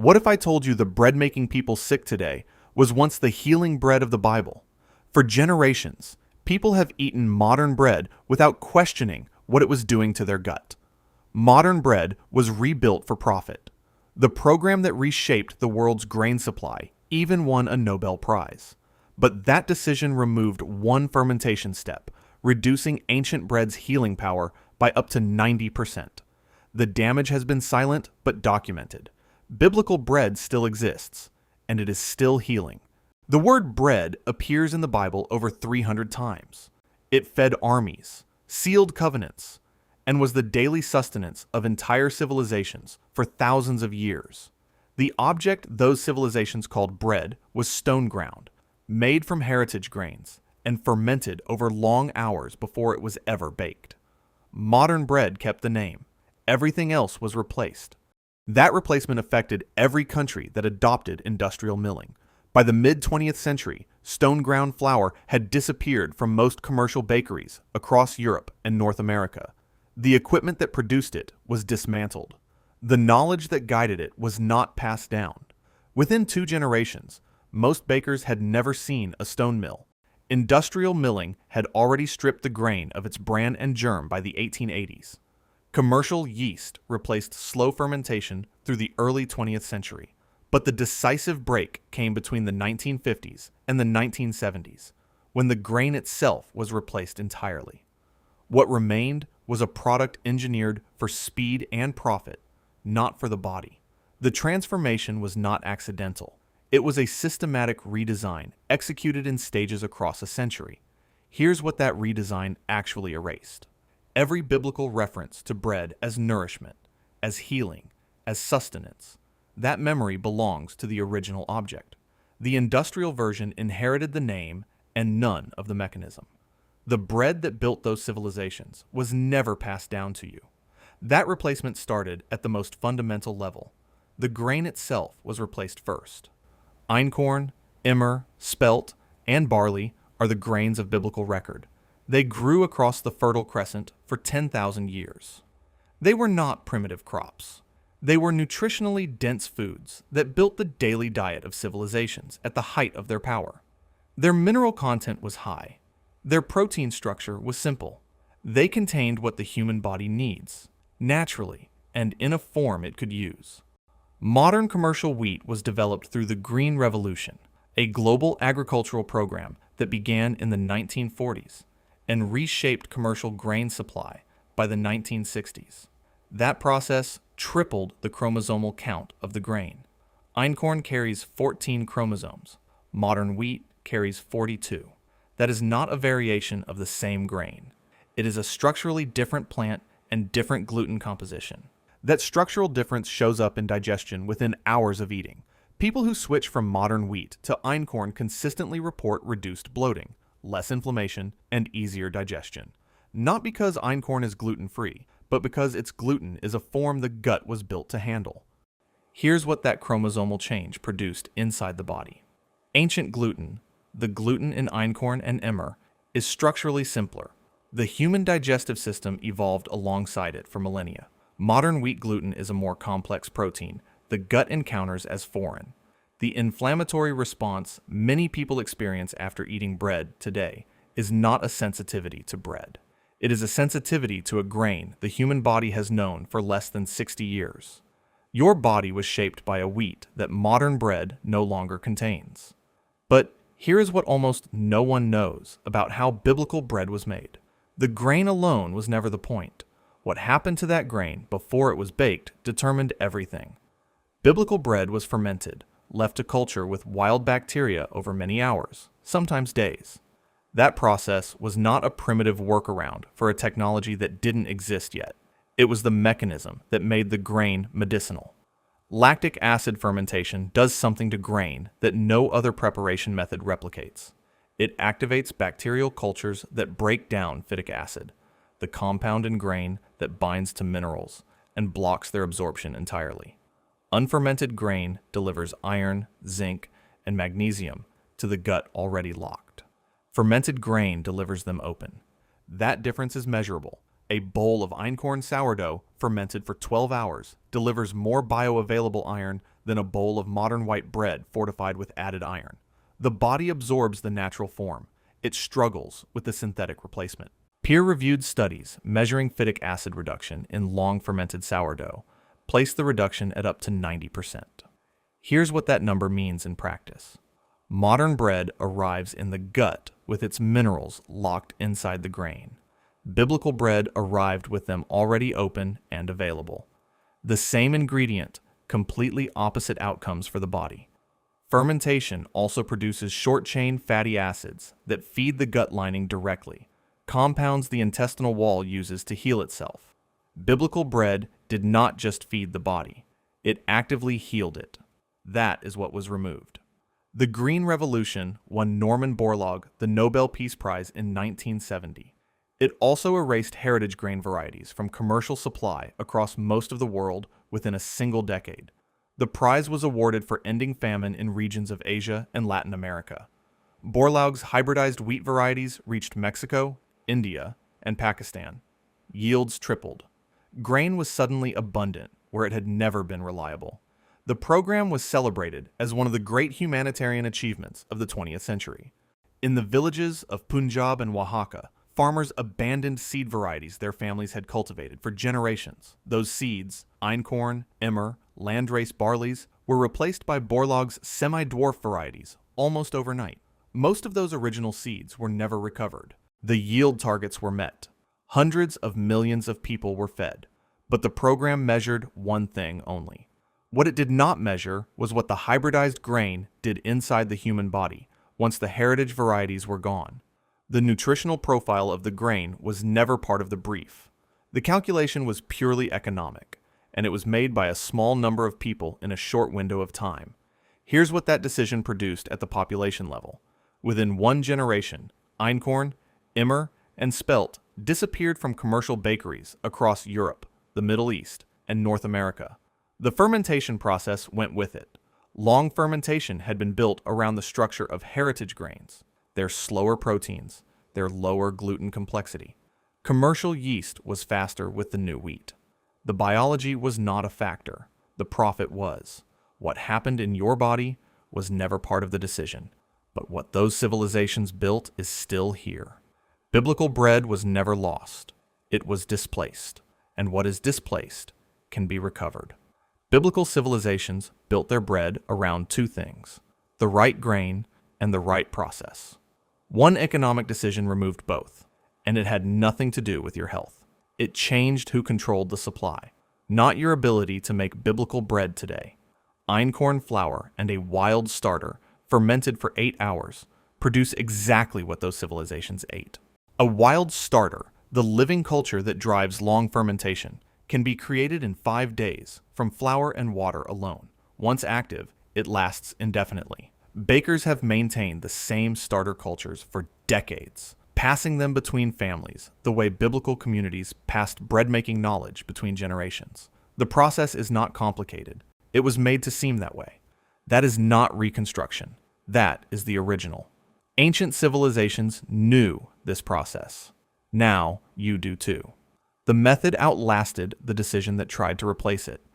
What if I told you the bread making people sick today was once the healing bread of the Bible? For generations, people have eaten modern bread without questioning what it was doing to their gut. Modern bread was rebuilt for profit. The program that reshaped the world's grain supply even won a Nobel Prize. But that decision removed one fermentation step, reducing ancient bread's healing power by up to 90%. The damage has been silent but documented. Biblical bread still exists, and it is still healing. The word bread appears in the Bible over 300 times. It fed armies, sealed covenants, and was the daily sustenance of entire civilizations for thousands of years. The object those civilizations called bread was stone ground, made from heritage grains, and fermented over long hours before it was ever baked. Modern bread kept the name. Everything else was replaced. That replacement affected every country that adopted industrial milling. By the mid-20th century, stone ground flour had disappeared from most commercial bakeries across Europe and North America. The equipment that produced it was dismantled. The knowledge that guided it was not passed down. Within 2 generations, most bakers had never seen a stone mill. Industrial milling had already stripped the grain of its bran and germ by the 1880s. Commercial yeast replaced slow fermentation through the early 20th century. But the decisive break came between the 1950s and the 1970s, when the grain itself was replaced entirely. What remained was a product engineered for speed and profit, not for the body. The transformation was not accidental. It was a systematic redesign executed in stages across a century. Here's what that redesign actually erased. Every biblical reference to bread as nourishment, as healing, as sustenance, that memory belongs to the original object. The industrial version inherited the name and none of the mechanism. The bread that built those civilizations was never passed down to you. That replacement started at the most fundamental level. The grain itself was replaced first. Einkorn, emmer, spelt, and barley are the grains of biblical record. They grew across the Fertile Crescent for 10,000 years. They were not primitive crops. They were nutritionally dense foods that built the daily diet of civilizations at the height of their power. Their mineral content was high. Their protein structure was simple. They contained what the human body needs, naturally, and in a form it could use. Modern commercial wheat was developed through the Green Revolution, a global agricultural program that began in the 1940s and reshaped commercial grain supply by the 1960s. That process tripled the chromosomal count of the grain. Einkorn carries 14 chromosomes. Modern wheat carries 42. That is not a variation of the same grain. It is a structurally different plant and different gluten composition. That structural difference shows up in digestion within hours of eating. People who switch from modern wheat to einkorn consistently report reduced bloating, less inflammation, and easier digestion. Not because einkorn is gluten-free, but because its gluten is a form the gut was built to handle. Here's what that chromosomal change produced inside the body. Ancient gluten, the gluten in einkorn and emmer, is structurally simpler. The human digestive system evolved alongside it for millennia. Modern wheat gluten is a more complex protein the gut encounters as foreign. The inflammatory response many people experience after eating bread today is not a sensitivity to bread. It is a sensitivity to a grain the human body has known for less than 60 years. Your body was shaped by a wheat that modern bread no longer contains. But here is what almost no one knows about how biblical bread was made. The grain alone was never the point. What happened to that grain before it was baked determined everything. Biblical bread was fermented, left to culture with wild bacteria over many hours, sometimes days. That process was not a primitive workaround for a technology that didn't exist yet. It was the mechanism that made the grain medicinal. Lactic acid fermentation does something to grain that no other preparation method replicates. It activates bacterial cultures that break down phytic acid, the compound in grain that binds to minerals and blocks their absorption entirely. Unfermented grain delivers iron, zinc, and magnesium to the gut already locked. Fermented grain delivers them open. That difference is measurable. A bowl of einkorn sourdough fermented for 12 hours delivers more bioavailable iron than a bowl of modern white bread fortified with added iron. The body absorbs the natural form. It struggles with the synthetic replacement. Peer-reviewed studies measuring phytic acid reduction in long-fermented sourdough place the reduction at up to 90%. Here's what that number means in practice. Modern bread arrives in the gut with its minerals locked inside the grain. Biblical bread arrived with them already open and available. The same ingredient, completely opposite outcomes for the body. Fermentation also produces short-chain fatty acids that feed the gut lining directly, compounds the intestinal wall uses to heal itself. Biblical bread did not just feed the body, it actively healed it. That is what was removed. The Green Revolution won Norman Borlaug the Nobel Peace Prize in 1970. It also erased heritage grain varieties from commercial supply across most of the world within a single decade. The prize was awarded for ending famine in regions of Asia and Latin America. Borlaug's hybridized wheat varieties reached Mexico, India, and Pakistan. Yields tripled. Grain was suddenly abundant where it had never been reliable. The program was celebrated as one of the great humanitarian achievements of the 20th century. In the villages of Punjab and Oaxaca, farmers abandoned seed varieties their families had cultivated for generations. Those seeds, einkorn, emmer, landrace barleys, were replaced by Borlaug's semi-dwarf varieties almost overnight. Most of those original seeds were never recovered. The yield targets were met. Hundreds of millions of people were fed. But the program measured one thing only. What it did not measure was what the hybridized grain did inside the human body once the heritage varieties were gone. The nutritional profile of the grain was never part of the brief. The calculation was purely economic, and it was made by a small number of people in a short window of time. Here's what that decision produced at the population level. Within one generation, einkorn, emmer, and spelt disappeared from commercial bakeries across Europe, the Middle East, and North America. The fermentation process went with it. Long fermentation had been built around the structure of heritage grains, their slower proteins, their lower gluten complexity. Commercial yeast was faster with the new wheat. The biology was not a factor. The profit was. What happened in your body was never part of the decision. But what those civilizations built is still here. Biblical bread was never lost. It was displaced. And what is displaced can be recovered. Biblical civilizations built their bread around two things: the right grain and the right process. One economic decision removed both, and it had nothing to do with your health. It changed who controlled the supply, not your ability to make biblical bread today. Einkorn flour and a wild starter, fermented for 8 hours, produce exactly what those civilizations ate. A wild starter, the living culture that drives long fermentation, can be created in 5 days from flour and water alone. Once active, it lasts indefinitely. Bakers have maintained the same starter cultures for decades, passing them between families the way biblical communities passed bread-making knowledge between generations. The process is not complicated. It was made to seem that way. That is not reconstruction. That is the original. Ancient civilizations knew this process. Now you do too. The method outlasted the decision that tried to replace it.